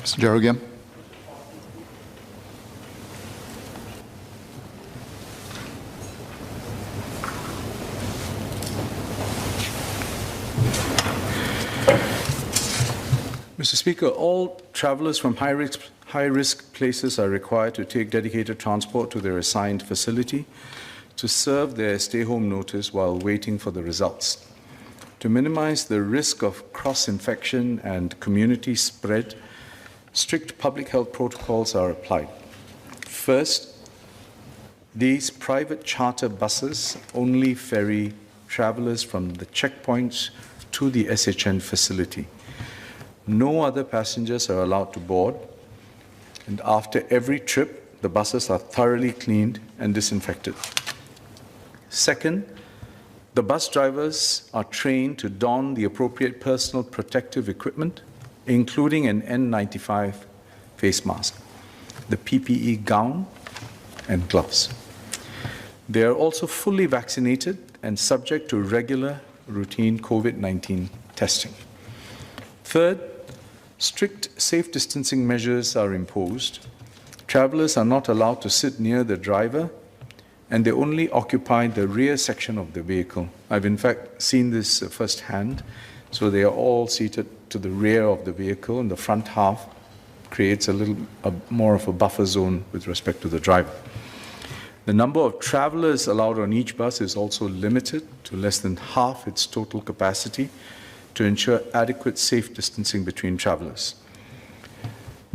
Mr. Jerogam. Mr. Speaker, all travellers from high-risk places are required to take dedicated transport to their assigned facility to serve their stay-home notice while waiting for the results. To minimize the risk of cross-infection and community spread, strict public health protocols are applied. First, these private charter buses only ferry travellers from the checkpoints to the SHN facility. No other passengers are allowed to board, and after every trip, the buses are thoroughly cleaned and disinfected. Second, the bus drivers are trained to don the appropriate personal protective equipment, including an N95 face mask, the PPE gown, and gloves. They are also fully vaccinated and subject to regular routine COVID-19 testing. Third, strict safe distancing measures are imposed. Travellers are not allowed to sit near the driver, and they only occupy the rear section of the vehicle. I've in fact seen this firsthand. So they are all seated to the rear of the vehicle, and the front half creates a little more of a buffer zone with respect to the driver. The number of travellers allowed on each bus is also limited to less than half its total capacity to ensure adequate safe distancing between travellers.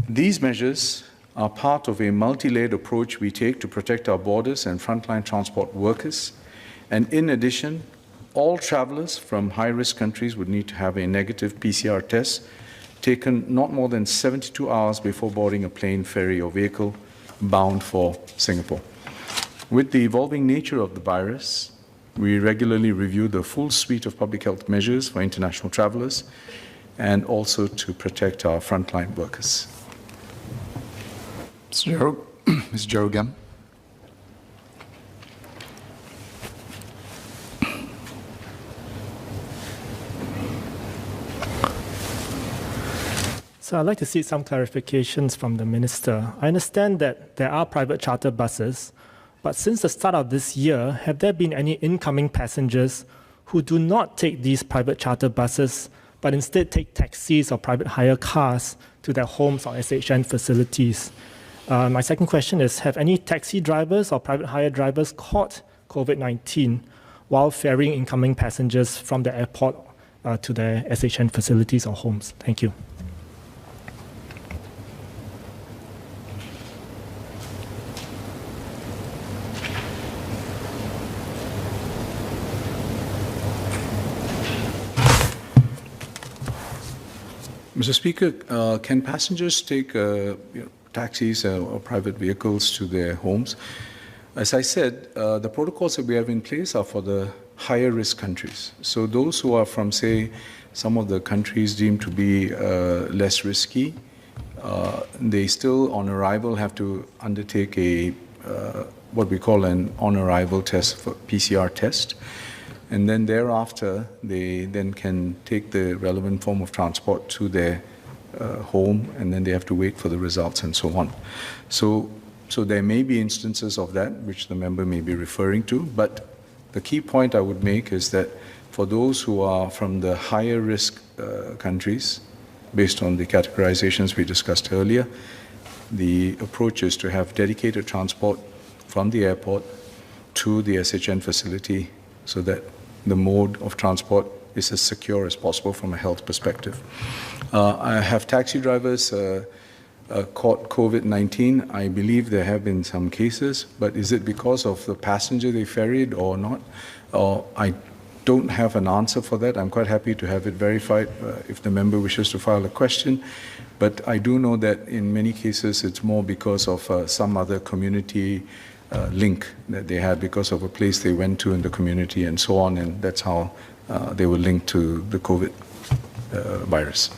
These measures are part of a multi-layered approach we take to protect our borders and frontline transport workers. And in addition, all travellers from high-risk countries would need to have a negative PCR test taken not more than 72 hours before boarding a plane, ferry, or vehicle bound for Singapore. With the evolving nature of the virus, we regularly review the full suite of public health measures for international travellers and also to protect our frontline workers. Mr. Jerogam. So I'd like to see some clarifications from the Minister. I understand that there are private charter buses, but since the start of this year, have there been any incoming passengers who do not take these private charter buses, but instead take taxis or private hire cars to their homes or SHN facilities? My second question is, have any taxi drivers or private hire drivers caught COVID-19 while ferrying incoming passengers from the airport to their SHN facilities or homes? Thank you. Mr. Speaker, can passengers take taxis or private vehicles to their homes? As I said, the protocols that we have in place are for the higher risk countries. So those who are from, say, some of the countries deemed to be less risky, they still on arrival have to undertake a what we call an on-arrival test, for PCR test. And then thereafter, they then can take the relevant form of transport to their home, and then they have to wait for the results and so on. So there may be instances of that which the member may be referring to, but the key point I would make is that for those who are from the higher risk countries, based on the categorizations we discussed earlier, the approach is to have dedicated transport from the airport to the SHN facility so that the mode of transport is as secure as possible from a health perspective. I have taxi drivers caught COVID-19. I believe there have been some cases, but is it because of the passenger they ferried or not? I don't have an answer for that. I'm quite happy to have it verified if the member wishes to file a question. But I do know that in many cases it's more because of some other community link that they had because of a place they went to in the community and so on, and that's how they were linked to the COVID virus.